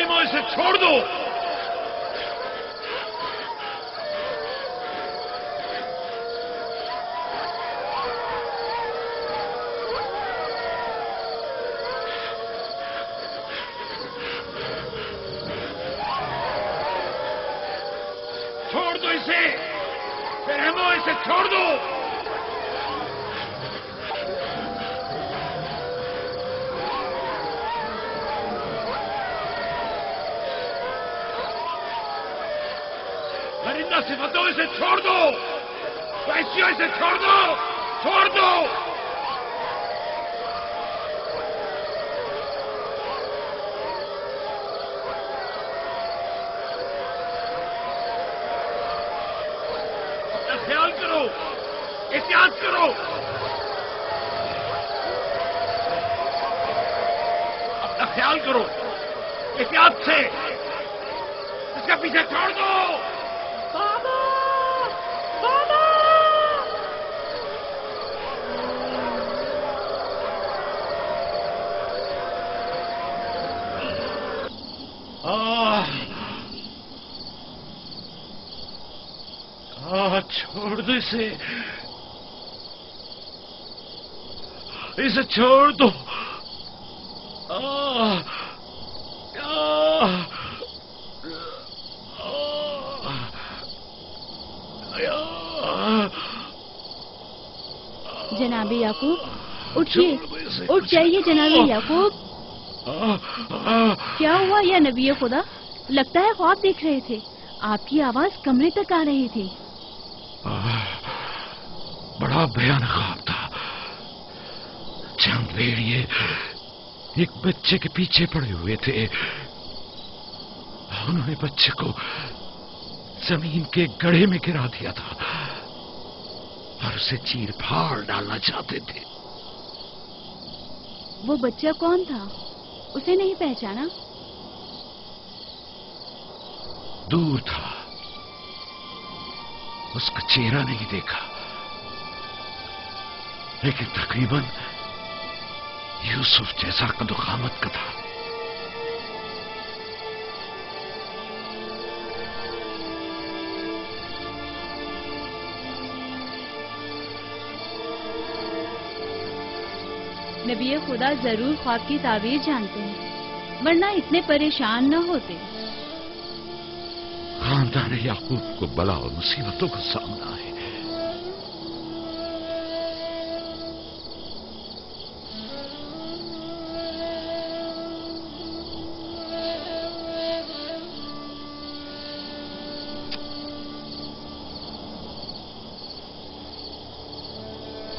रहमो इसे छोड़ दो। छोड़ दो इसे, रहमो इसे छोड़ दो। परिंदा सिफतों इसे छोड़ दो, वैश्यों इसे छोड़ दो, छोड़ दो। अपना ख्याल करो, एहतियात करो। अपना ख्याल करो, एहतियात से। इसका पीछे छोड़ दो। बाबा! बाबा! छोड़ दो इसे, इसे छोड़ दो। जनाबे याकूब, उठिए, उठ जाइए जनाबे याकूब। क्या हुआ या नबी खुदा? लगता है ख्वाब देख रहे थे। आपकी आवाज कमरे तक आ रही थी। बड़ा भयानक ख्वाब था। चंद भेड़िए एक बच्चे के पीछे पड़े हुए थे। उन्होंने बच्चे को जमीन के गड्ढे में गिरा दिया था और उसे चीर फाड़ डालना चाहते थे। वो बच्चा कौन था? उसे नहीं पहचाना? दूर था, उसका चेहरा नहीं देखा, लेकिन तकरीबन यूसुफ जैसा कदोकामत का था। नबी खुदा जरूर ख्वाब की ताबीर जानते हैं, वरना इतने परेशान न होते। खानदान याकूब को बला और मुसीबतों का सामना है।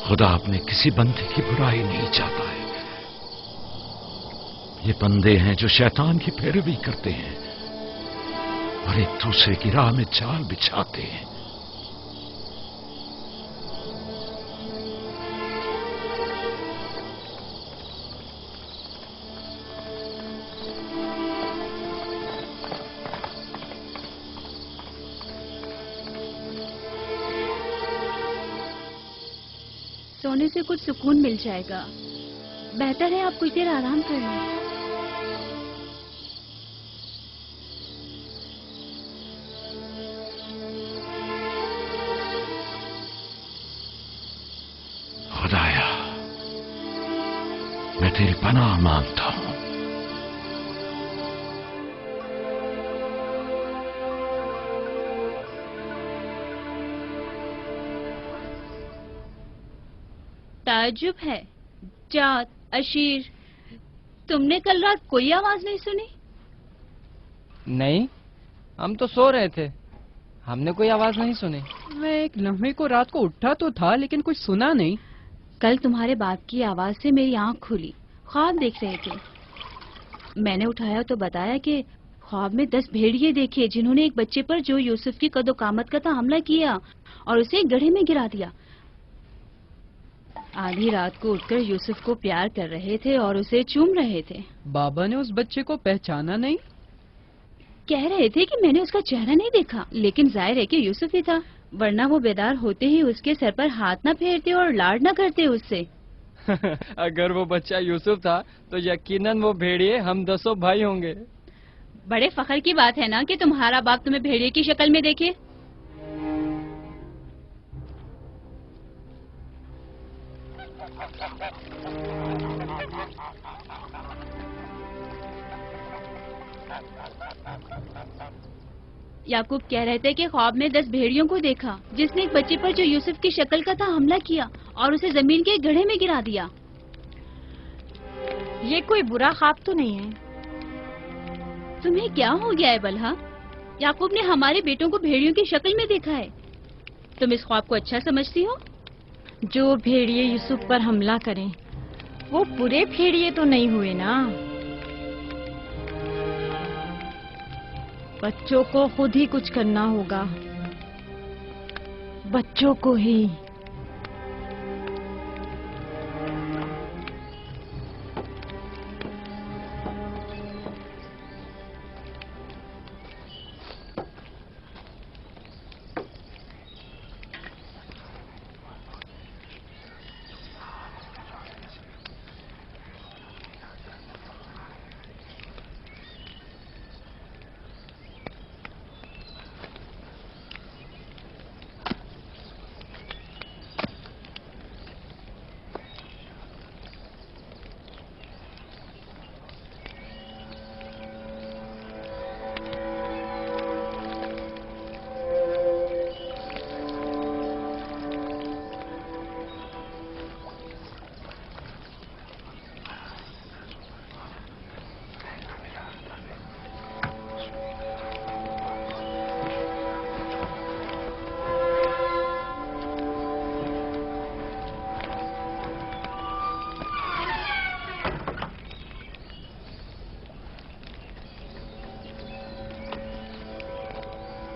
खुदा अपने किसी बंदे की बुराई नहीं चाहता है। ये बंदे हैं जो शैतान की पैरवी करते हैं और एक दूसरे की राह में जाल बिछाते हैं। सोने से कुछ सुकून मिल जाएगा। बेहतर है आप कुछ देर आराम कर लें। खुदाया, मैं तेरी पनाह मांगता हूं। ताज्जुब है, जात, अशीर, तुमने कल रात कोई आवाज नहीं सुनी? नहीं, हम तो सो रहे थे, हमने कोई आवाज नहीं सुनी। मैं एक लम्हे को रात को उठा तो था, लेकिन कुछ सुना नहीं। कल तुम्हारे बाप की आवाज से मेरी आंख खुली, ख्वाब देख रहे थे। मैंने उठाया तो बताया कि ख्वाब में 10 भेड़िए देखे जिन्होंने एक बच्चे पर जो यूसुफ की कदोकामत का था हमला किया और उसे गड्ढे में गिरा दिया। आधी रात को उठकर यूसुफ को प्यार कर रहे थे और उसे चूम रहे थे। बाबा ने उस बच्चे को पहचाना नहीं? कह रहे थे कि मैंने उसका चेहरा नहीं देखा, लेकिन जाहिर है कि यूसुफ ही था, वरना वो बेदार होते ही उसके सर पर हाथ न फेरते और लाड न करते उससे। अगर वो बच्चा यूसुफ था तो यकीनन वो भेड़िए हम 10 भाई होंगे। बड़े फख्र की बात है ना कि तुम्हारा बाप तुम्हें भेड़िए की शक्ल में देखे। याकूब कह रहे थे कि ख्वाब में 10 भेड़ियों को देखा जिसने एक बच्चे पर जो यूसुफ की शक्ल का था हमला किया और उसे जमीन के एक गड्ढे में गिरा दिया। ये कोई बुरा ख्वाब तो नहीं है? तुम्हें क्या हो गया है बलहा? याकूब ने हमारे बेटों को भेड़ियों की शक्ल में देखा है। तुम इस ख्वाब को अच्छा समझती हो? जो भेड़िए यूसुफ पर हमला करें वो पूरे भेड़िए तो नहीं हुए ना। बच्चों को खुद ही कुछ करना होगा, बच्चों को ही।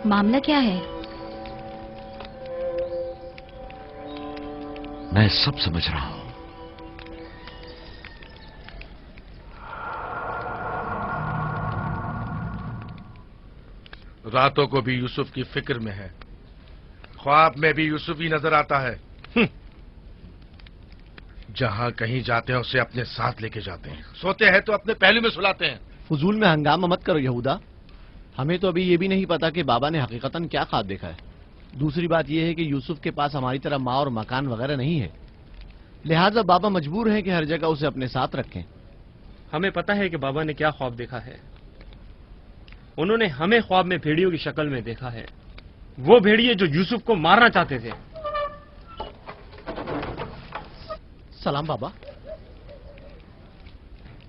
मामला क्या है? मैं सब समझ रहा हूं। रातों को भी यूसुफ की फिक्र में है, ख्वाब में भी यूसुफ ही नजर आता है। जहां कहीं जाते हैं उसे अपने साथ लेके जाते हैं, सोते हैं तो अपने पहलू में सुलाते हैं। फजूल में हंगामा मत करो यहूदा, हमें तो अभी ये भी नहीं पता कि बाबा ने हकीकतन क्या ख्वाब देखा है। दूसरी बात यह है कि यूसुफ के पास हमारी तरह माँ और मकान वगैरह नहीं है, लिहाजा बाबा मजबूर हैं कि हर जगह उसे अपने साथ रखें। हमें पता है कि बाबा ने क्या ख्वाब देखा है। उन्होंने हमें ख्वाब में भेड़ियों की शक्ल में देखा है, वो भेड़िए जो यूसुफ को मारना चाहते थे। सलाम बाबा।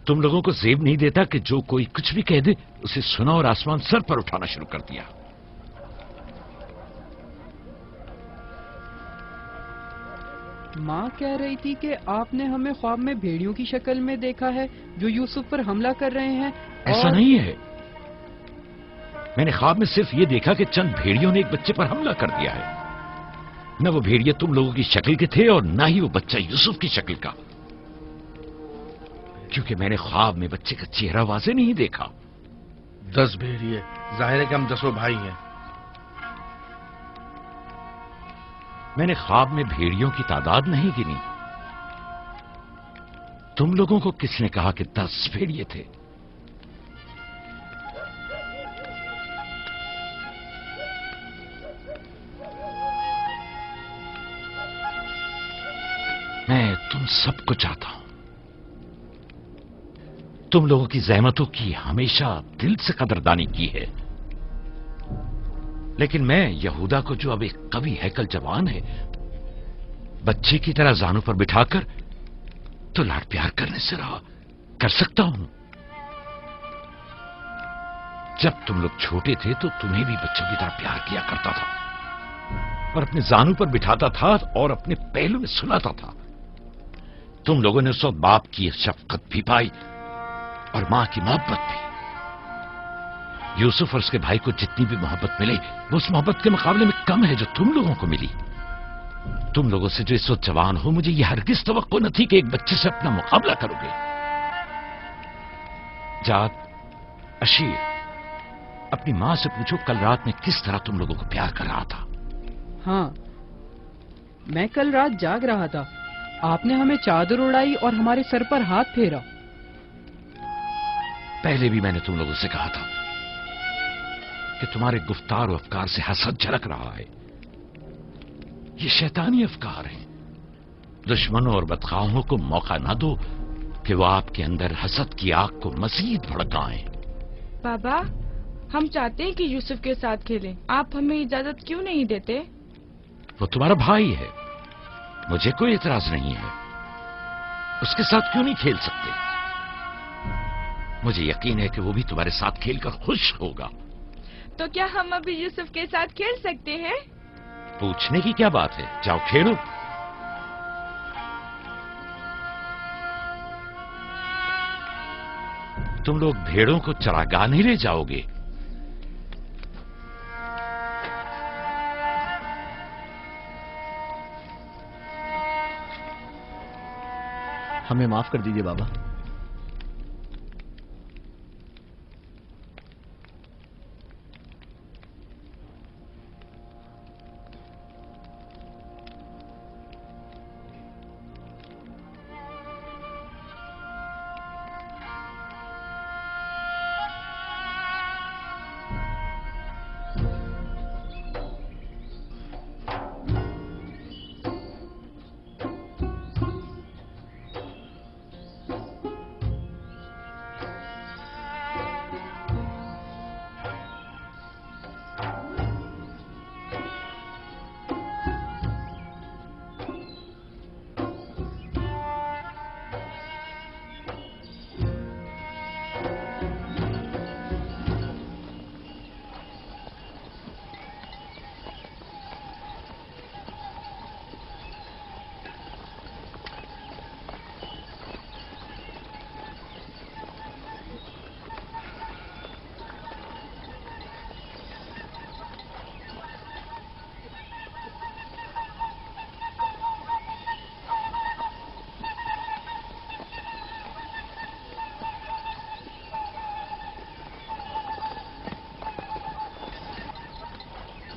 तुम लोगों को जेब नहीं देता कि जो कोई कुछ भी कह दे उसे सुना और आसमान सर पर उठाना शुरू कर दिया। माँ कह रही थी कि आपने हमें ख्वाब में भेड़ियों की शक्ल में देखा है जो यूसुफ पर हमला कर रहे हैं। ऐसा नहीं है, मैंने ख्वाब में सिर्फ ये देखा कि चंद भेड़ियों ने एक बच्चे पर हमला कर दिया है। न वो भेड़िए तुम लोगों की शक्ल के थे और न ही वो बच्चा यूसुफ की शक्ल का, क्योंकि मैंने ख्वाब में बच्चे का चेहरा वाज़े नहीं देखा। 10 भेड़िए, जाहिर है कि हम 10 भाई हैं। मैंने ख्वाब में भेड़ियों की तादाद नहीं गिनी। तुम लोगों को किसने कहा कि 10 भेड़िए थे? मैं तुम सबको चाहता हूं। तुम लोगों की ज़हमतों की हमेशा दिल से कदरदानी की है, लेकिन मैं यहूदा को, जो अब एक कवि हैकल जवान है, बच्चे की तरह जानू पर बिठाकर तो लाड प्यार करने से रहा कर सकता हूं। जब तुम लोग छोटे थे तो तुम्हें भी बच्चों की तरह प्यार किया करता था और अपने जानू पर बिठाता था और अपने पहलू में सुलाता था। तुम लोगों ने उस वक्त बाप की शफकत भी पाई और मां की मोहब्बत भी। यूसुफ और उसके भाई को जितनी भी मोहब्बत मिली वो उस मोहब्बत के मुकाबले में कम है जो तुम लोगों को मिली। तुम लोगों से जो इस वक्त जवान हो, मुझे यह हरगिज तवक्को न थी कि एक बच्चे से अपना मुकाबला करोगे। जाद, अशीर, अपनी मां से पूछो कल रात में किस तरह तुम लोगों को प्यार कर रहा था। हाँ, मैं कल रात जाग रहा था, आपने हमें चादर उड़ाई और हमारे सर पर हाथ फेरा। पहले भी मैंने तुम लोगों से कहा था कि तुम्हारे गुफ्तार और अफकार से हसद झलक रहा है। ये शैतानी अफकार हैं। दुश्मनों और बदखाहों को मौका ना दो कि वो आपके अंदर हसद की आग को मजीद भड़काएं। बाबा, हम चाहते हैं कि यूसुफ के साथ खेलें। आप हमें इजाजत क्यों नहीं देते? वो तुम्हारा भाई है, मुझे कोई एतराज नहीं है। उसके साथ क्यों नहीं खेल सकते? मुझे यकीन है कि वो भी तुम्हारे साथ खेलकर खुश होगा। तो क्या हम अभी यूसुफ के साथ खेल सकते हैं? पूछने की क्या बात है, जाओ खेलो। तुम लोग भेड़ों को चरागाह नहीं ले जाओगे? हमें माफ कर दीजिए बाबा।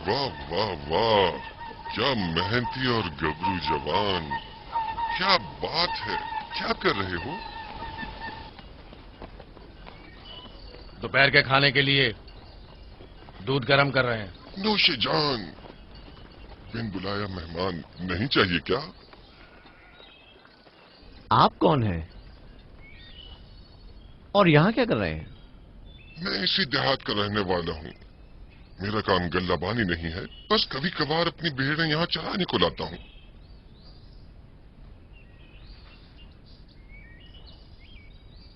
वाह वाह वाह, क्या मेहनती और गबरू जवान। क्या बात है, क्या कर रहे हो? दोपहर के खाने के लिए दूध गर्म कर रहे हैं। नौशे जान, बिन बुलाया मेहमान नहीं चाहिए क्या? आप कौन हैं? और यहां क्या कर रहे हैं? मैं इसी देहात का रहने वाला हूँ। मेरा काम गल्लाबानी नहीं है, बस कभी कभार अपनी भेड़ें यहाँ चराने को लाता हूँ।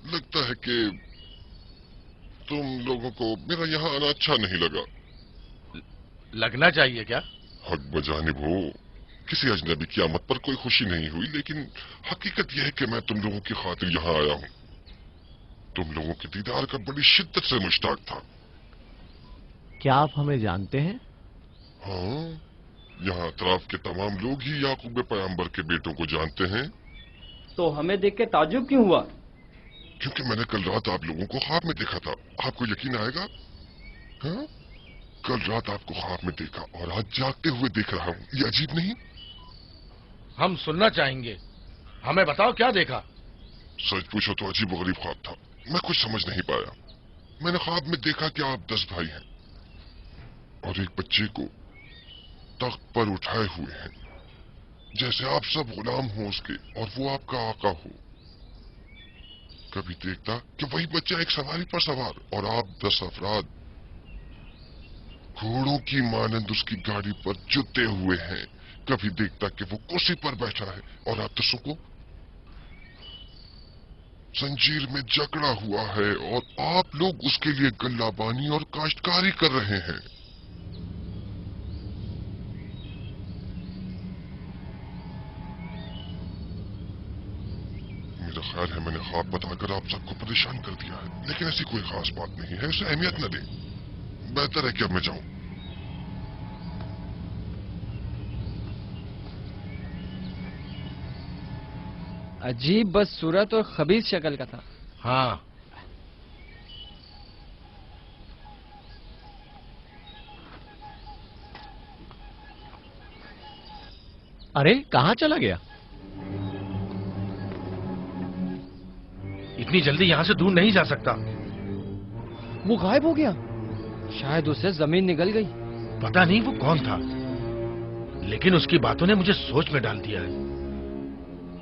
लगता है कि तुम लोगों को मेरा यहाँ आना अच्छा नहीं लगा। लगना चाहिए क्या? हक बजानिब हो, किसी अजनबी की आमद पर कोई खुशी नहीं हुई, लेकिन हकीकत यह है कि मैं तुम लोगों की खातिर यहाँ आया हूँ। तुम लोगों के दीदार का बड़ी शिद्दत से मुश्ताक था। क्या आप हमें जानते हैं? हाँ, यहाँ अतराफ के तमाम लोग ही याकूब पैगंबर के बेटों को जानते हैं। तो हमें देख के ताज्जुब क्यों हुआ? क्योंकि मैंने कल रात आप लोगों को ख्वाब में देखा था। आपको यकीन आएगा? हाँ? कल रात आपको ख्वाब में देखा और आज जागते हुए देख रहा हूँ। ये अजीब नहीं? हम सुनना चाहेंगे, हमें बताओ क्या देखा? सच पूछो तो अजीब गरीब ख्वाब था, मैं कुछ समझ नहीं पाया। मैंने ख्वाब में देखा कि आप 10 भाई हैं और एक बच्चे को तख्त पर उठाए हुए हैं, जैसे आप सब गुलाम हो उसके और वो आपका आका हो। कभी देखता कि वही बच्चा एक सवारी पर सवार और आप 10 अफराद घोड़ों की मानंद उसकी गाड़ी पर जुटे हुए हैं। कभी देखता कि वो कुर्सी पर बैठा है और आप 10 को जंजीर में जकड़ा हुआ है और आप लोग उसके लिए गल्लाबानी और काश्तकारी कर रहे हैं। मेरा ख्याल है मैंने ख्वाब बताकर आप सबको परेशान कर दिया है, लेकिन ऐसी कोई खास बात नहीं है, इसे अहमियत न दें। बेहतर है कि अब मैं जाऊं। अजीब बदसूरत और खबीस शक्ल का था। हाँ, अरे कहाँ चला गया? इतनी जल्दी यहाँ से दूर नहीं जा सकता। वो गायब हो गया। शायद उससे जमीन निकल गई। पता नहीं वो कौन था, लेकिन उसकी बातों ने मुझे सोच में डाल दिया है।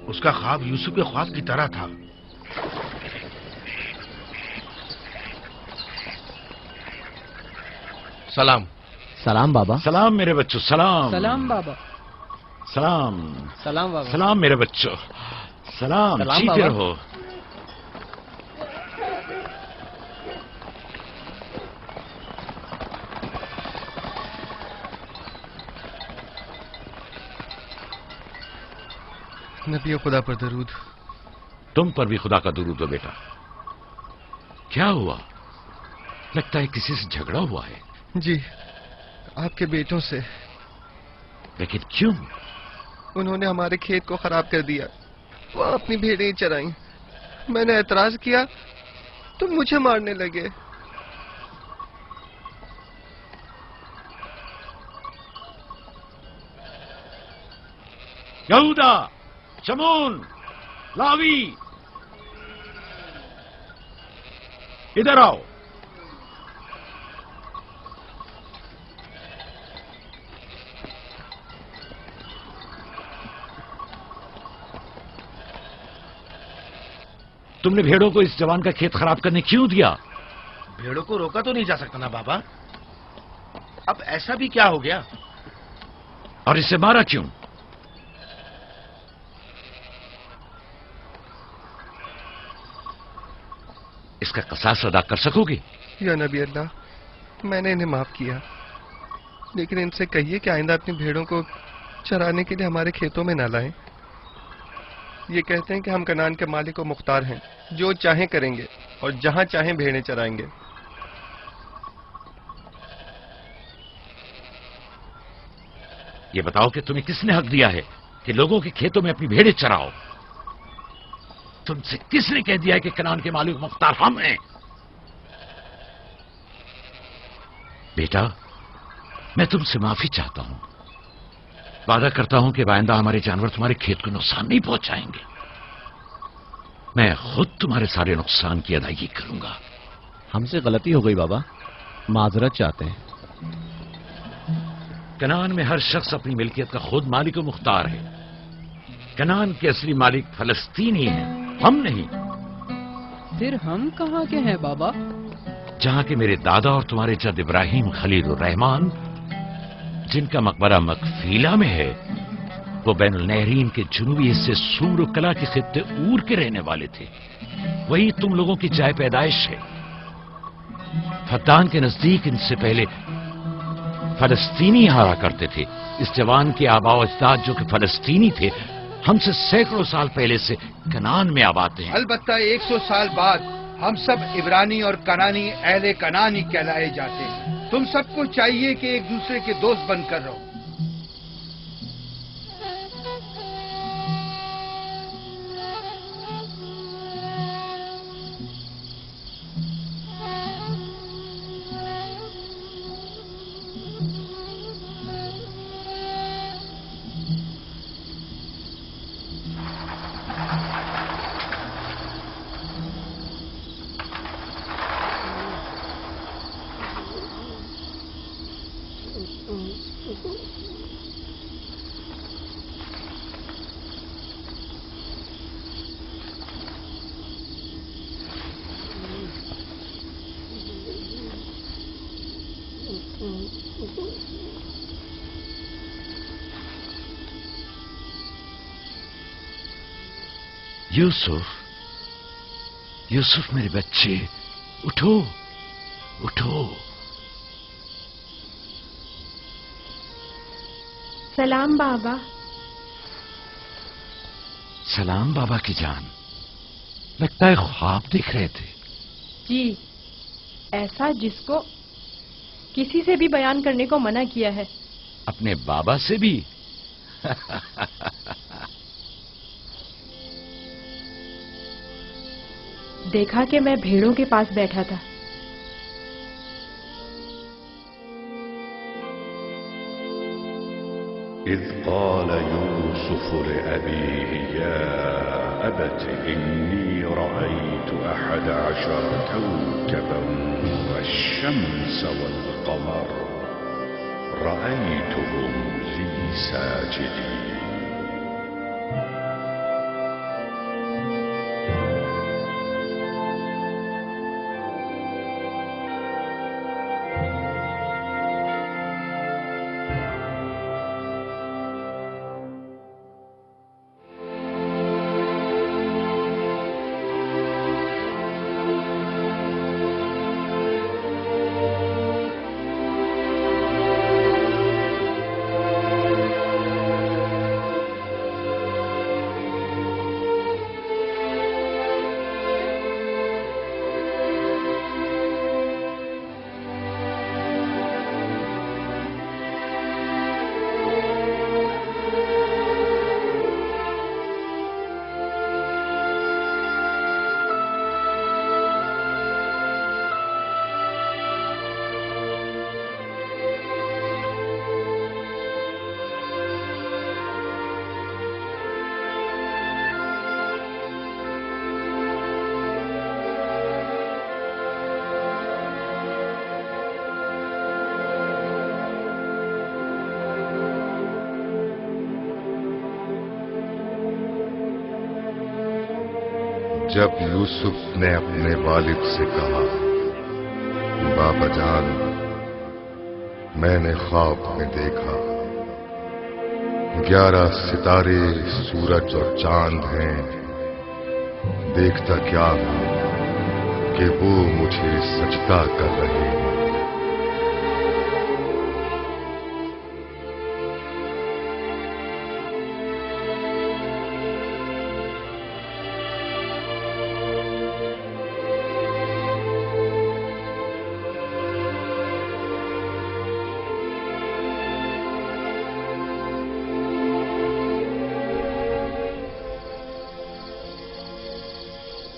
उसका ख्वाब यूसुफ के ख्वाब की तरह था। सलाम। सलाम बाबा। सलाम मेरे बच्चों, सलाम। सलाम बाबा। सलाम। सलाम बाबा। सलाम मेरे बच्चों, सलाम। सलाम जीते बाबा। रहो। नबी खुदा पर दरूद। तुम पर भी खुदा का दुरूद हो बेटा। क्या हुआ? लगता है किसी से झगड़ा हुआ है। जी, आपके बेटों से। लेकिन क्यों? उन्होंने हमारे खेत को खराब कर दिया। वो अपनी भेड़ें चराई। मैंने एतराज किया तो मुझे मारने लगे। यहूदा, शमून, लावी, इधर आओ। तुमने भेड़ों को इस जवान का खेत खराब करने क्यों दिया? भेड़ों को रोका तो नहीं जा सकता ना बाबा। अब ऐसा भी क्या हो गया? और इसे मारा क्यों? इसका कसास अदा कर सकोगे? या नबी अल्लाह, मैंने इन्हें माफ किया, लेकिन इनसे कहिए कि आइंदा अपनी भेड़ों को चराने के लिए हमारे खेतों में न लाएं। ये कहते हैं कि हम कनान के मालिक व मुख्तार हैं, जो चाहें करेंगे और जहां चाहें भेड़ें चराएंगे। ये बताओ कि तुम्हें किसने हक दिया है कि लोगों के खेतों में अपनी भेड़ें चराओ? तुमसे किसने कह दिया है कि कनान के मालिक मुख्तार हम हैं? बेटा, मैं तुमसे माफी चाहता हूं। वादा करता हूं कि आइंदा हमारे जानवर तुम्हारे खेत को नुकसान नहीं पहुंचाएंगे। मैं खुद तुम्हारे सारे नुकसान की अदायगी करूंगा। हमसे गलती हो गई बाबा, माजरत चाहते हैं। कनान में हर शख्स अपनी मिल्कियत का खुद मालिक व मुख्तार है। कनान के असली मालिक फलस्तीनी हैं, हम नहीं। फिर हम कहाँ के हैं बाबा? जहां के मेरे दादा और तुम्हारे जद इब्राहिम खलील रहमान, जिनका मकबरा मकफीला में है, वो बैनुल नहरीन के जुनूबी हिस्से सूर कला के खित्ते ऊर के रहने वाले थे। वही तुम लोगों की जाय पैदाइश है। फद्दान के नजदीक इनसे पहले फलस्तीनी हारा करते थे। इस जवान के आबाओ अजदाद जो कि फलस्तीनी थे, हमसे सैकड़ों साल पहले से कनान में आबाद हैं। अलबत्ता 100 साल बाद हम सब इब्रानी और कनानी अहले कनानी कहलाए जाते हैं। तुम सबको चाहिए कि एक दूसरे के दोस्त बनकर रहो। यूसुफ, यूसुफ मेरे बच्चे, उठो, उठो। सलाम बाबा। सलाम बाबा की जान। लगता है ख्वाब देख रहे थे। जी, ऐसा जिसको किसी से भी बयान करने को मना किया है। अपने बाबा से भी? देखा कि मैं भेड़ों के पास बैठा था। إذ قال يوسف لأبيه يا أبت إني رأيت 11 كوكبا والشمس والقمر رأيتهم لي ساجدين. जब यूसुफ ने अपने वालिद से कहा, बाबा जान, मैंने ख्वाब में देखा 11 सितारे, सूरज और चांद हैं। देखता क्या हूं कि वो मुझे सजदा कर रहे हैं।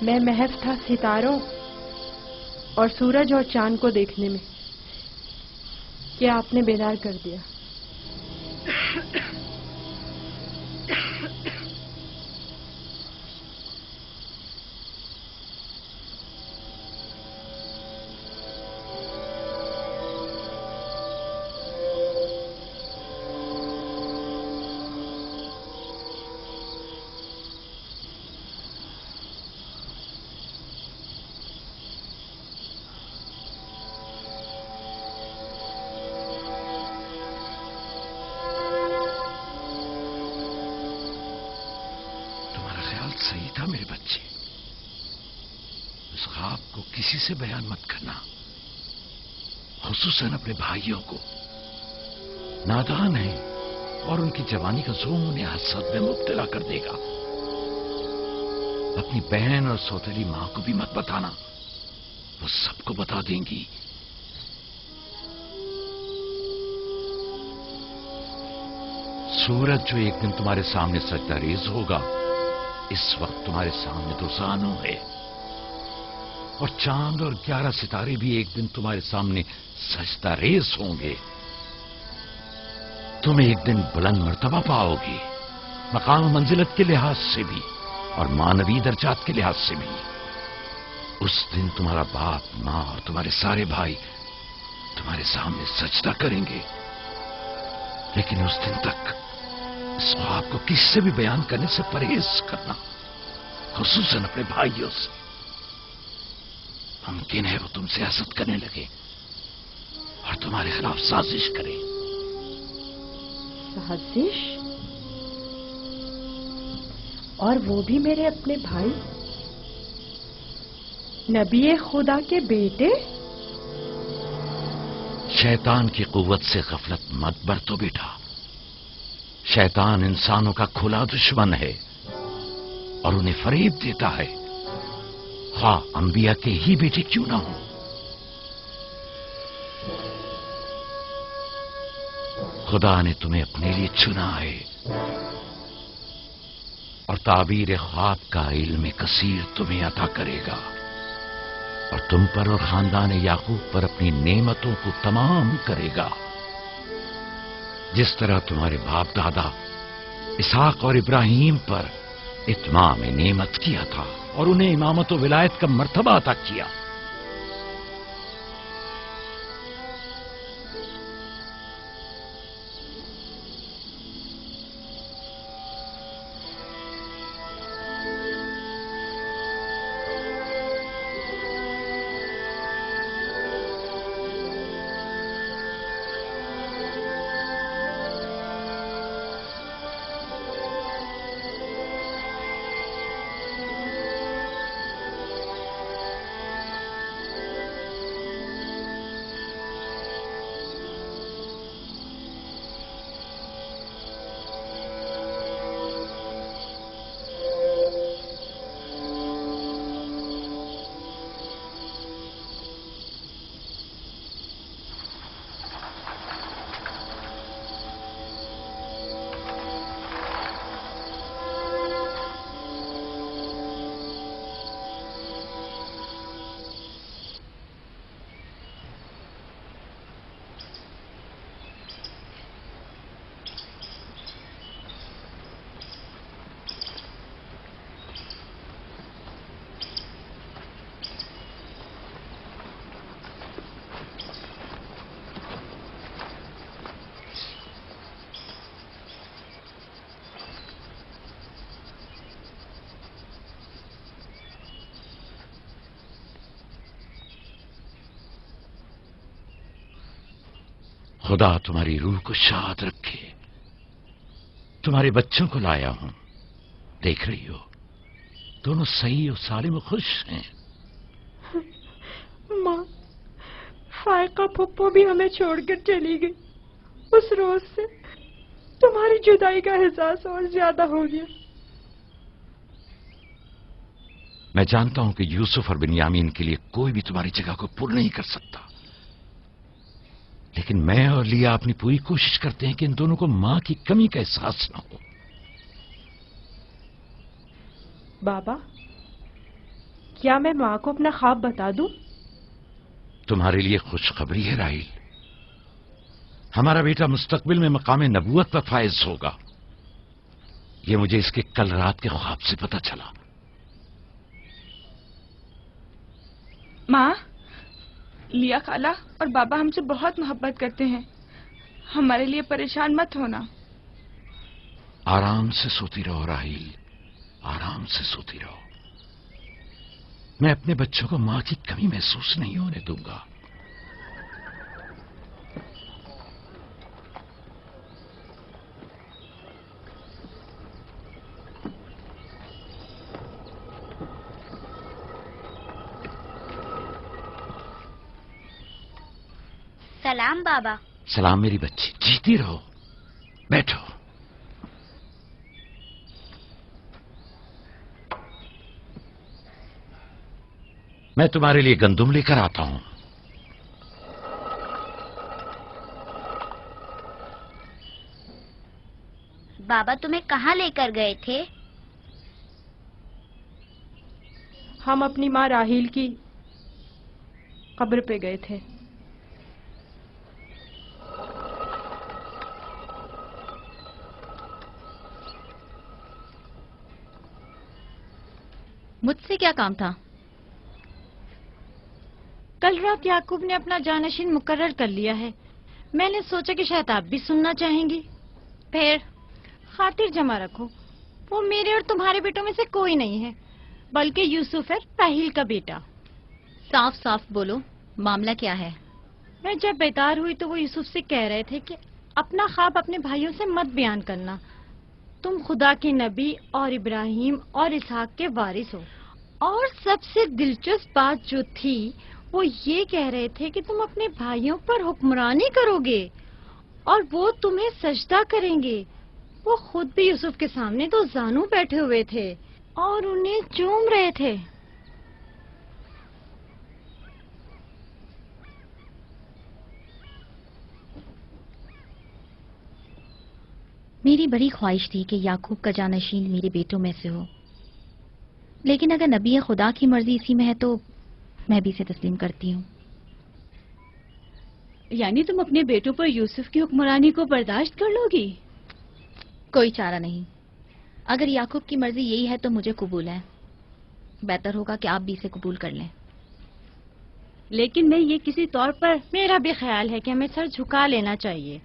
मैं महज था सितारों और सूरज और चांद को देखने में कि आपने बेदार कर दिया। सही था मेरे बच्चे। उस ख्वाब को किसी से बयान मत करना, खुसूसन अपने भाइयों को। नादान है और उनकी जवानी का जोम उन्हें हसद में मुब्तला कर देगा। अपनी बहन और सौतेली मां को भी मत बताना, वो सबको बता देंगी। सूरज जो एक दिन तुम्हारे सामने सजदा रेज होगा, इस वक्त तुम्हारे सामने तो जानू है, और चांद और 11 सितारे भी एक दिन तुम्हारे सामने सजदा रेज होंगे। तुम एक दिन बुलंद मर्तबा पाओगे, मकाम मंजिलत के लिहाज से भी और मानवी दर्जात के लिहाज से भी। उस दिन तुम्हारा बाप, मां और तुम्हारे सारे भाई तुम्हारे सामने सजदा करेंगे। लेकिन उस दिन तक इस ख्वाब को किसी से भी बयान करने से परहेज करना, खुसूसन अपने भाइयों से। मुमकिन है वो तुमसे हसद करने लगे और तुम्हारे खिलाफ साजिश करें। साजिश? और वो भी मेरे अपने भाई, नबी खुदा के बेटे? शैतान की कुव्वत से गफलत मत बरतो बेटा। शैतान इंसानों का खुला दुश्मन है और उन्हें फरेब देता है, हाँ अंबिया के ही बेटे क्यों ना हो। खुदा ने तुम्हें अपने लिए चुना है और ताबीर ख्वाब का इल्म कसीर तुम्हें अता करेगा और तुम पर और खानदान याकूब पर अपनी नेमतों को तमाम करेगा। जिस तरह तुम्हारे बाप दादा इसहाक और इब्राहिम पर इत्माम नेमत किया था और उन्हें इमामत व विलायत का मर्तबा अता किया। खुदा तुम्हारी रूह को शाद रखे। तुम्हारे बच्चों को लाया हूं, देख रही हो दोनों सही और सालिम और खुश हैं। माँ, फायका पप्पो भी हमें छोड़कर चली गई। उस रोज से तुम्हारी जुदाई का एहसास और ज्यादा हो गया। मैं जानता हूं कि यूसुफ और बिन्यामीन के लिए कोई भी तुम्हारी जगह को पूर्ण नहीं कर सकता, लेकिन मैं और लिया अपनी पूरी कोशिश करते हैं कि इन दोनों को मां की कमी का एहसास न हो। बाबा, क्या मैं माँ को अपना ख्वाब बता दूं? तुम्हारे लिए खुशखबरी है राहिल, हमारा बेटा मुस्तकबिल में मकाम नबूवत पर फायज होगा। ये मुझे इसके कल रात के ख्वाब से पता चला। माँ, लिया खाला और बाबा हमसे बहुत मोहब्बत करते हैं, हमारे लिए परेशान मत होना। आराम से सोती रहो राहिल, आराम से सोती रहो। मैं अपने बच्चों को मां की कमी महसूस नहीं होने दूंगा। सलाम बाबा। सलाम मेरी बच्ची, जीती रहो, बैठो। मैं तुम्हारे लिए गंदुम लेकर आता हूं। बाबा तुम्हें कहाँ लेकर गए थे? हम अपनी माँ राहील की कब्र पे गए थे। मुझसे क्या काम था? कल रात याकूब ने अपना जानशीन मुकर्रर कर लिया है। मैंने सोचा कि शायद आप भी सुनना चाहेंगी। फिर खातिर जमा रखो, वो मेरे और तुम्हारे बेटों में से कोई नहीं है, बल्कि यूसुफ है, राहील का बेटा। साफ साफ बोलो, मामला क्या है? मैं जब बेदार हुई तो वो यूसुफ से कह रहे थे कि अपना ख्वाब अपने भाइयों से मत बयान करना। तुम खुदा के नबी और इब्राहिम और इसहाक के वारिस हो। और सबसे दिलचस्प बात जो थी वो ये कह रहे थे कि तुम अपने भाइयों पर हुक्मरानी करोगे और वो तुम्हें सजदा करेंगे। वो खुद भी यूसुफ के सामने तो जानू बैठे हुए थे और उन्हें चूम रहे थे। मेरी बड़ी ख्वाहिश थी कि याकूब का जानशीन मेरे बेटों में से हो, लेकिन अगर नबी खुदा की मर्जी इसी में है तो मैं भी इसे तस्लीम करती हूँ। یعنی تم اپنے بیٹوں پر یوسف کی حکمرانی کو برداشت کر لو گی؟ کوئی چارہ نہیں. اگر یعقوب کی مرضی یہی ہے تو مجھے قبول ہے. بہتر ہوگا کہ آپ بھی اسے قبول کر لیں. لیکن میں یہ کسی طور پر... میرا بھی خیال ہے کہ ہمیں سر جھکا لینا چاہیے.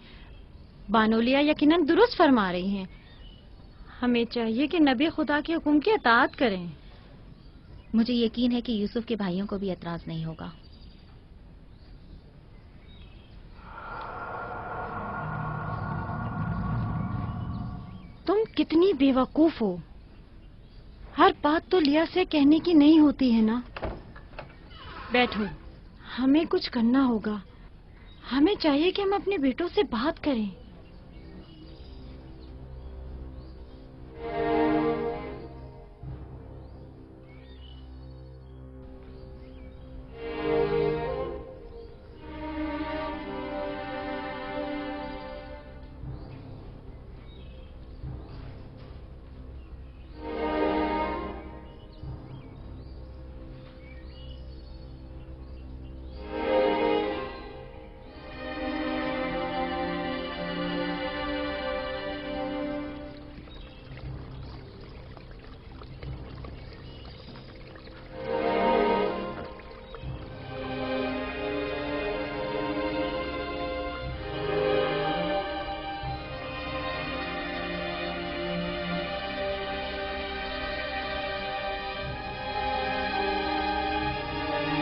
بانولیا یقیناً درست فرما رہی ہیں. ہمیں چاہیے کہ نبی خدا کے حکم کی اطاعت کریں. مجھے یقین ہے کہ یوسف کے بھائیوں کو بھی اعتراض نہیں ہوگا. تم کتنی بے وقوف ہو. ہر بات تو لیا سے کہنے کی نہیں ہوتی ہے نا. بیٹھو، ہمیں کچھ کرنا ہوگا. ہمیں چاہیے کہ ہم اپنے بیٹوں سے بات کریں.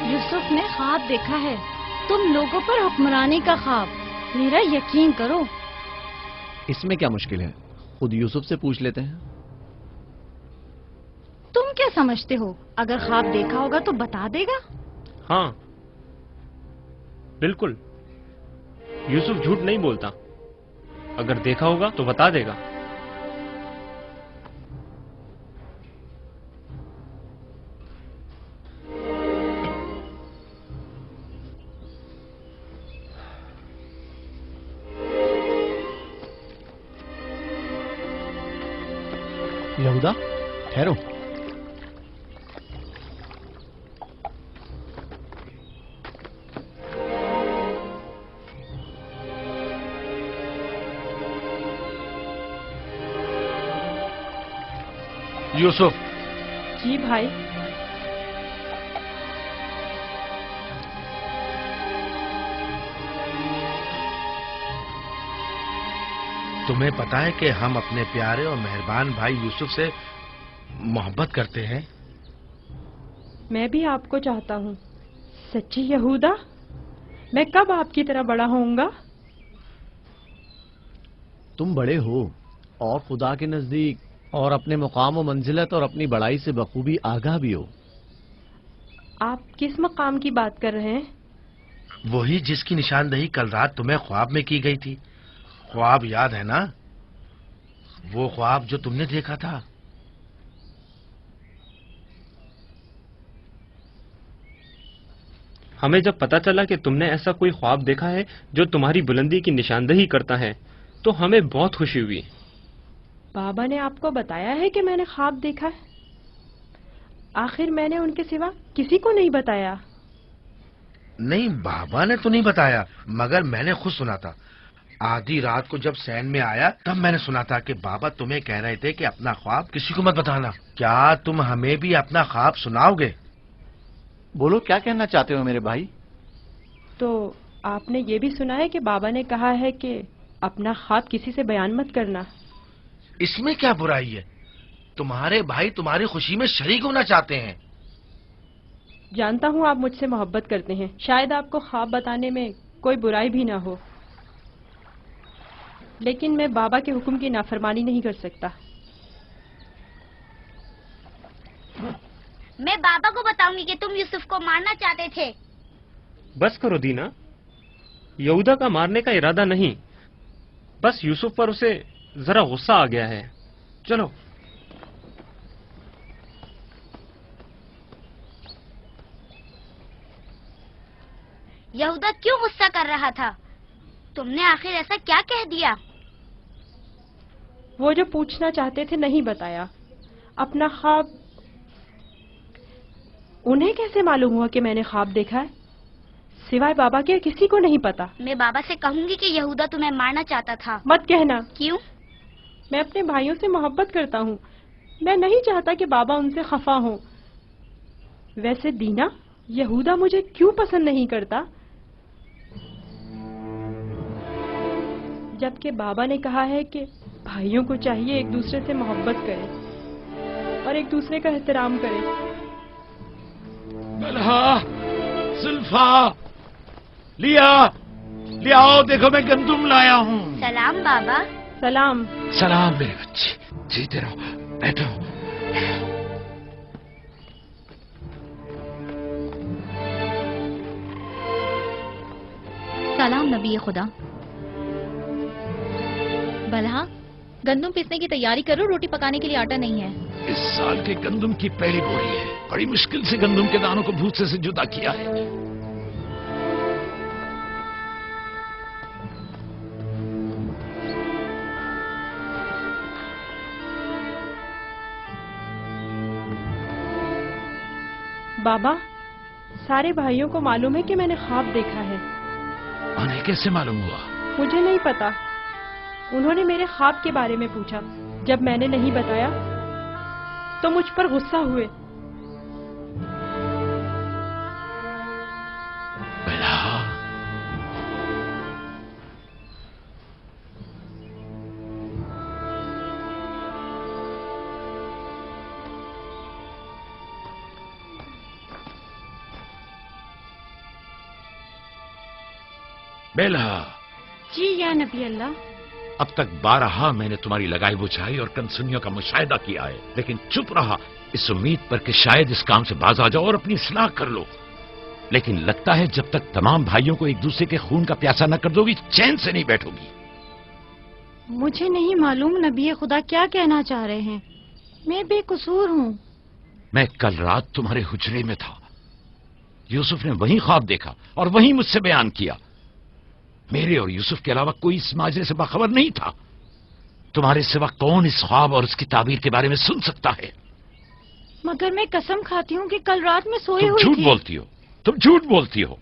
یوسف نے خواب دیکھا ہے، تم لوگوں پر حکمرانی کا خواب. میرا یقین کرو. اس میں کیا مشکل ہے؟ خود یوسف سے پوچھ لیتے ہیں. تم کیا سمجھتے ہو؟ اگر خواب دیکھا ہوگا تو بتا دے گا. ہاں بالکل، یوسف جھوٹ نہیں بولتا. اگر دیکھا ہوگا تو بتا دے گا. یہودا ٹھہرو. یوسف. جی بھائی. تمہیں پتا ہے کہ ہم اپنے پیارے اور مہربان بھائی یوسف سے محبت کرتے ہیں. میں بھی آپ کو چاہتا ہوں. سچی یہودا، میں کب آپ کی طرح بڑا ہوں گا؟ تم بڑے ہو اور خدا کے نزدیک اور اپنے مقام و منزلت اور اپنی بڑائی سے بخوبی آگاہ بھی ہو. آپ کس مقام کی بات کر رہے ہیں؟ وہی جس کی نشاندہی کل رات تمہیں خواب میں کی گئی تھی. خواب یاد ہے نا؟ وہ خواب جو تم نے دیکھا تھا. ہمیں جب پتا چلا کہ تم نے ایسا کوئی خواب دیکھا ہے جو تمہاری بلندی کی نشاندہی کرتا ہے تو ہمیں بہت خوشی ہوئی. بابا نے آپ کو بتایا ہے کہ میں نے خواب دیکھا ہے؟ آخر میں نے ان کے سوا کسی کو نہیں بتایا. نہیں، بابا نے تو نہیں بتایا، مگر میں نے خود سنا تھا. آدھی رات کو جب سین میں آیا تب میں نے سنا تھا کہ بابا تمہیں کہہ رہے تھے کہ اپنا خواب کسی کو مت بتانا. کیا تم ہمیں بھی اپنا خواب سناؤ گے؟ بولو، کیا کہنا چاہتے ہو میرے بھائی؟ تو آپ نے یہ بھی سنا ہے کہ بابا نے کہا ہے کہ اپنا خواب کسی سے بیان مت کرنا. اس میں کیا برائی ہے؟ تمہارے بھائی تمہاری خوشی میں شریک ہونا چاہتے ہیں. جانتا ہوں آپ مجھ سے محبت کرتے ہیں، شاید آپ کو خواب بتانے میں کوئی برائی بھی نہ ہو، لیکن میں بابا کے حکم کی نافرمانی نہیں کر سکتا. میں بابا کو بتاؤں گی کہ تم یوسف کو مارنا چاہتے تھے. بس کرو دینا، یہودا کا مارنے کا ارادہ نہیں، بس یوسف پر اسے ذرا غصہ آ گیا ہے. چلو. یہودا کیوں غصہ کر رہا تھا؟ تم نے آخر ایسا کیا کہہ دیا؟ وہ جو پوچھنا چاہتے تھے نہیں بتایا. اپنا خواب انہیں کیسے معلوم ہوا کہ میں نے خواب دیکھا ہے؟ सिवाय बाबा के किसी को नहीं पता। मैं बाबा से कहूंगी कि यहूदा तुम्हें मारना चाहता था। मत कहना। क्यों? मैं अपने भाइयों से मोहब्बत करता हूँ। मैं नहीं चाहता कि बाबा उनसे खफा हो। वैसे दीना, यहूदा मुझे क्यों पसंद नहीं करता? जबकि बाबा ने कहा है कि भाइयों को चाहिए एक दूसरे से मोहब्बत करें और एक दूसरे का एहतराम करें। बलहा, जुल्फा, लिया आओ, देखो मैं गंदुम लाया हूँ। सलाम बाबा। सलाम। सलाम मेरे बच्चे, जीते रहो, बैठो। सलाम नबी खुदा। बलहा, गंदम पीसने की तैयारी करो, रोटी पकाने के लिए आटा नहीं है। इस साल के गंदम की पहली बोरी है। बड़ी मुश्किल से गंदम के दानों को भूसे से जुदा किया है। बाबा, सारे भाइयों को मालूम है कि मैंने ख्वाब देखा है। उन्हें कैसे मालूम हुआ? मुझे नहीं पता। उन्होंने मेरे ख्वाब के बारे में पूछा। जब मैंने नहीं बताया तो मुझ पर गुस्सा हुए। बेला। जी या नबी अल्लाह। अब तक 12 मैंने तुम्हारी लगाई बुझाई और कनसुनियों का मुशाहिदा किया है, लेकिन चुप रहा इस उम्मीद पर कि शायद इस काम से बाज आ जाओ और अपनी इस्लाह कर लो। लेकिन लगता है जब तक तमाम भाइयों को एक दूसरे के खून का प्यासा न कर दोगी, चैन से नहीं बैठोगी। मुझे नहीं मालूम नबी खुदा क्या कहना चाह रहे हैं। मैं बेकसूर हूँ। मैं कल रात तुम्हारे हुजरे में था। यूसुफ ने वही ख्वाब देखा और वही मुझसे बयान किया। मेरे और यूसुफ के अलावा कोई इस माजरे से बाखबर नहीं था। तुम्हारे सिवा कौन इस ख्वाब और उसकी ताबीर के बारे में सुन सकता है? मगर मैं कसम खाती हूँ कि कल रात में सोई हुई थी। झूठ बोलती हो, तुम झूठ बोलती हो।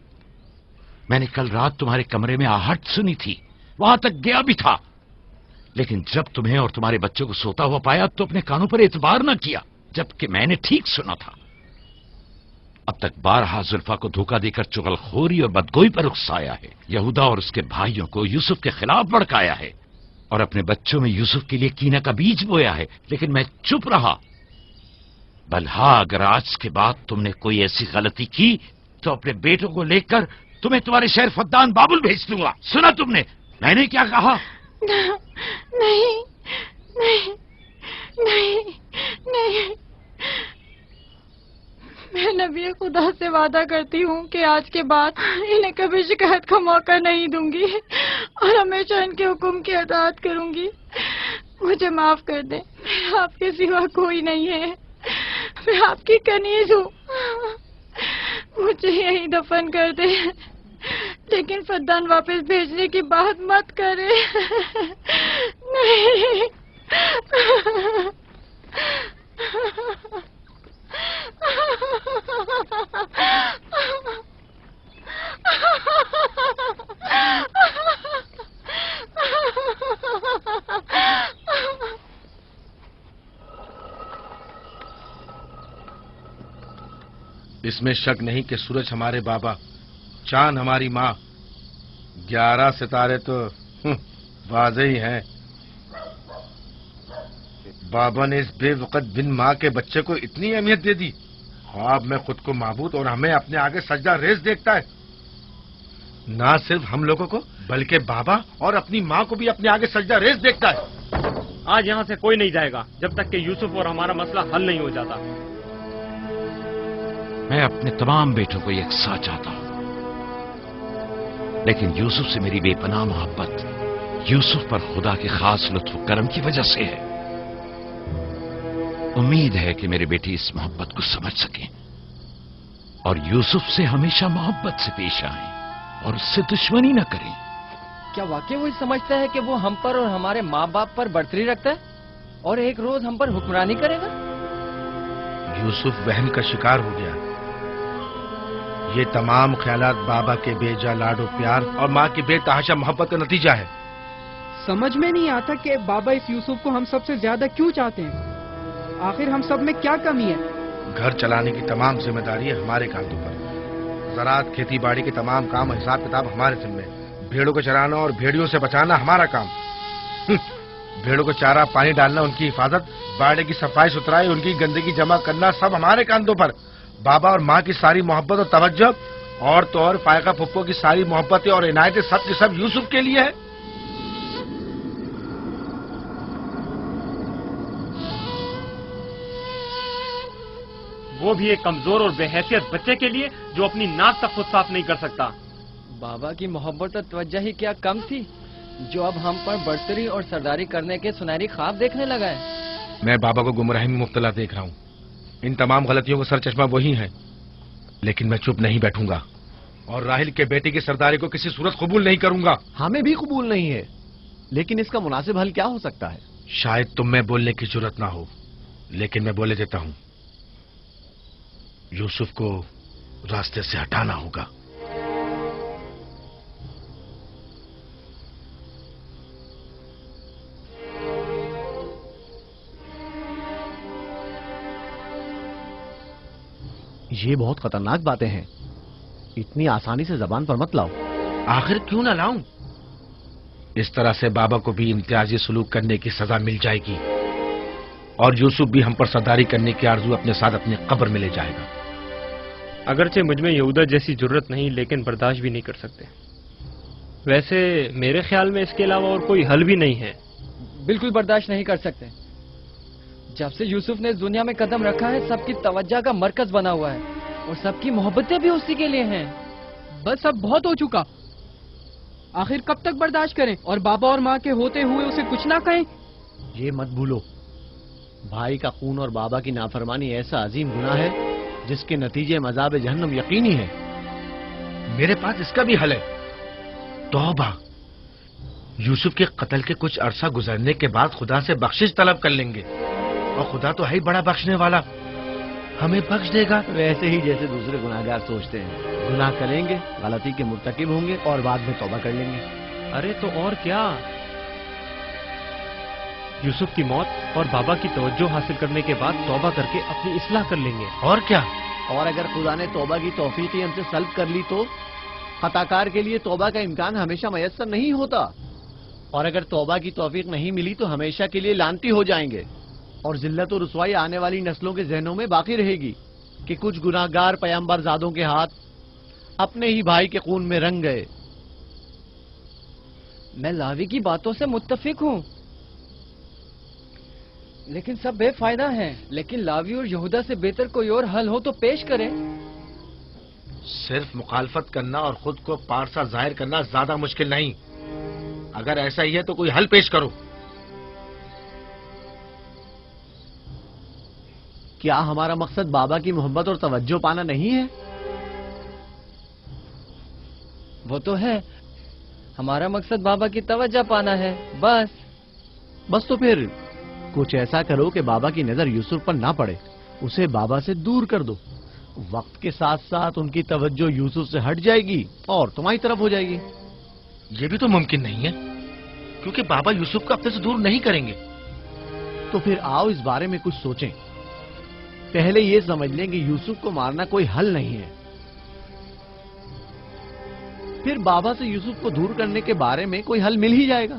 मैंने कल रात तुम्हारे कमरे में आहट सुनी थी, वहां तक गया भी था, लेकिन जब तुम्हें और तुम्हारे बच्चों को सोता हुआ पाया तो अपने कानों पर एतबार न किया, जबकि मैंने ठीक सुना था। अब तक 12 जुल्फा को धोखा देकर चुगलखोरी और बदगोई पर उकसाया है। यहूदा और उसके भाइयों को यूसुफ के खिलाफ भड़काया है और अपने बच्चों में यूसुफ के लिए कीना का बीज बोया है, लेकिन मैं चुप रहा। बल्हा, अगर आज के बाद तुमने कोई ऐसी गलती की तो अपने बेटों को लेकर तुम्हें तुम्हारे शहर फद्दान बाबुल भेज दूंगा। सुना तुमने मैंने क्या कहा? नहीं नहीं नहीं नहीं। मैं नबी खुदा से वादा करती हूँ कि आज के बाद इन्हें कभी शिकायत का मौका नहीं दूंगी और हमेशा इनके हुक्म की अताअत करूंगी। मुझे माफ कर दे, मैं आपके सिवा कोई नहीं है। मैं आपकी कनीज हूँ। मुझे यही दफन कर दे, लेकिन फद्दान वापस भेजने की बात मत करे। नहीं। इसमें शक नहीं कि सूरज हमारे बाबा, चांद हमारी माँ, 11 सितारे तो वाज़े ही हैं। बाबा ने इस बेवकत बिन माँ के बच्चे को इतनी अहमियत दे दी। ख्वाब में खुद को माबूद और हमें अपने आगे सजदा रेज़ देखता है। ना सिर्फ हम लोगों को बल्कि बाबा और अपनी माँ को भी अपने आगे सजदा रेज़ देखता है। आज यहाँ से कोई नहीं जाएगा जब तक कि यूसुफ और हमारा मसला हल नहीं हो जाता। मैं अपने तमाम बेटों को यकसा चाहता हूं, लेकिन यूसुफ से मेरी बेपनाह मोहब्बत यूसुफ पर खुदा के खास लुत्फ करम की वजह से है। उम्मीद है कि मेरे बेटे इस मोहब्बत को समझ सकें और यूसुफ से हमेशा मोहब्बत से पेश आएं और उससे दुश्मनी न करें। क्या वाकई वो समझता है कि वो हम पर और हमारे माँ बाप पर बर्तरी रखता है और एक रोज हम पर हुक्मरानी करेगा? यूसुफ वहम का शिकार हो गया। یہ تمام خیالات بابا کے بے جا لاڈ و پیار اور ماں کی بے تحاشا محبت کا نتیجہ ہے۔ سمجھ میں نہیں آتا کہ بابا اس یوسف کو ہم سب سے زیادہ کیوں چاہتے ہیں؟ آخر ہم سب میں کیا کمی ہے؟ گھر چلانے کی تمام ذمہ داری ہے ہمارے کاندھوں پر۔ زراعت، کھیتی باڑی کے تمام کام اور حساب کتاب ہمارے ذمہ ہے۔ بھیڑوں کو چرانا اور بھیڑیوں سے بچانا ہمارا کام۔ بھیڑوں کو چارہ پانی ڈالنا، ان کی حفاظت، باڑے کی صفائی ستھرائی، ان کی گندگی جمع کرنا سب ہمارے کاندھوں پر۔ بابا اور ماں کی ساری محبت اور توجہ اور تو اور فائقہ پھپھو کی ساری محبتیں اور عنایتیں سب کے سب یوسف کے لیے ہے۔ وہ بھی ایک کمزور اور بے حیثیت بچے کے لیے جو اپنی ناک تک خود صاف نہیں کر سکتا۔ بابا کی محبت اور توجہ ہی کیا کم تھی جو اب ہم پر برتری اور سرداری کرنے کے سنہری خواب دیکھنے لگا ہے۔ میں بابا کو گمراہی میں مبتلا دیکھ رہا ہوں۔ ان تمام غلطیوں کا سر چشمہ وہی ہے، لیکن میں چپ نہیں بیٹھوں گا اور راہیل کے بیٹے کی سرداری کو کسی صورت قبول نہیں کروں گا۔ ہمیں بھی قبول نہیں ہے، لیکن اس کا مناسب حل کیا ہو سکتا ہے؟ شاید تم میں بولنے کی ضرورت نہ ہو، لیکن میں بولے دیتا ہوں۔ یوسف کو راستے سے ہٹانا ہوگا۔ یہ بہت خطرناک باتیں ہیں، اتنی آسانی سے زبان پر مت لاؤ۔ آخر کیوں نہ لاؤں؟ اس طرح سے بابا کو بھی امتیازی سلوک کرنے کی سزا مل جائے گی اور یوسف بھی ہم پر سرداری کرنے کی آرزو اپنے ساتھ اپنی قبر میں لے جائے گا۔ اگرچہ مجھ میں یہودا جیسی جرت نہیں، لیکن برداشت بھی نہیں کر سکتے۔ ویسے میرے خیال میں اس کے علاوہ اور کوئی حل بھی نہیں ہے۔ بالکل برداشت نہیں کر سکتے۔ جب سے یوسف نے اس دنیا میں قدم رکھا ہے سب کی توجہ کا مرکز بنا ہوا ہے اور سب کی محبتیں بھی اسی کے لیے ہیں۔ بس اب بہت ہو چکا، آخر کب تک برداشت کریں اور بابا اور ماں کے ہوتے ہوئے اسے کچھ نہ کہیں؟ یہ مت بھولو، بھائی کا خون اور بابا کی نافرمانی ایسا عظیم گناہ ہے جس کے نتیجے مذاب جہنم یقینی ہے۔ میرے پاس اس کا بھی حل ہے، توبہ۔ یوسف کے قتل کے کچھ عرصہ گزرنے کے بعد خدا سے بخشش طلب کر لیں گے اور خدا تو ہے ہی بڑا بخشنے والا، ہمیں بخش دے گا۔ ویسے ہی جیسے دوسرے گناہگار سوچتے ہیں، گناہ کریں گے، غلطی کے مرتکب ہوں گے اور بعد میں توبہ کر لیں گے۔ ارے تو اور کیا، یوسف کی موت اور بابا کی توجہ حاصل کرنے کے بعد توبہ کر کے اپنی اصلاح کر لیں گے۔ اور کیا، اور اگر خدا نے توبہ کی توفیق ہی ہم سے سلب کر لی تو خطا کار کے لیے توبہ کا امکان ہمیشہ میسر نہیں ہوتا، اور اگر توبہ کی توفیق نہیں ملی تو ہمیشہ کے لیے لعنتی ہو جائیں گے اور ذلت و رسوائی آنے والی نسلوں کے ذہنوں میں باقی رہے گی کہ کچھ گناہگار پیغمبر زادوں کے ہاتھ اپنے ہی بھائی کے خون میں رنگ گئے۔ میں لاوی کی باتوں سے متفق ہوں، لیکن سب بے فائدہ ہیں۔ لیکن لاوی اور یہودا سے بہتر کوئی اور حل ہو تو پیش کریں۔ صرف مخالفت کرنا اور خود کو پارسا ظاہر کرنا زیادہ مشکل نہیں۔ اگر ایسا ہی ہے تو کوئی حل پیش کرو۔ کیا ہمارا مقصد بابا کی محبت اور توجہ پانا نہیں ہے؟ وہ تو ہے، ہمارا مقصد بابا کی توجہ پانا ہے، بس تو پھر کچھ ایسا کرو کہ بابا کی نظر یوسف پر نہ پڑے، اسے بابا سے دور کر دو۔ وقت کے ساتھ ساتھ ان کی توجہ یوسف سے ہٹ جائے گی اور تمہاری طرف ہو جائے گی۔ یہ بھی تو ممکن نہیں ہے، کیونکہ بابا یوسف کو اپنے سے دور نہیں کریں گے۔ تو پھر آؤ اس بارے میں کچھ سوچیں۔ پہلے یہ سمجھ لیں کہ یوسف کو مارنا کوئی حل نہیں ہے، پھر بابا سے یوسف کو دور کرنے کے بارے میں کوئی حل مل ہی جائے گا۔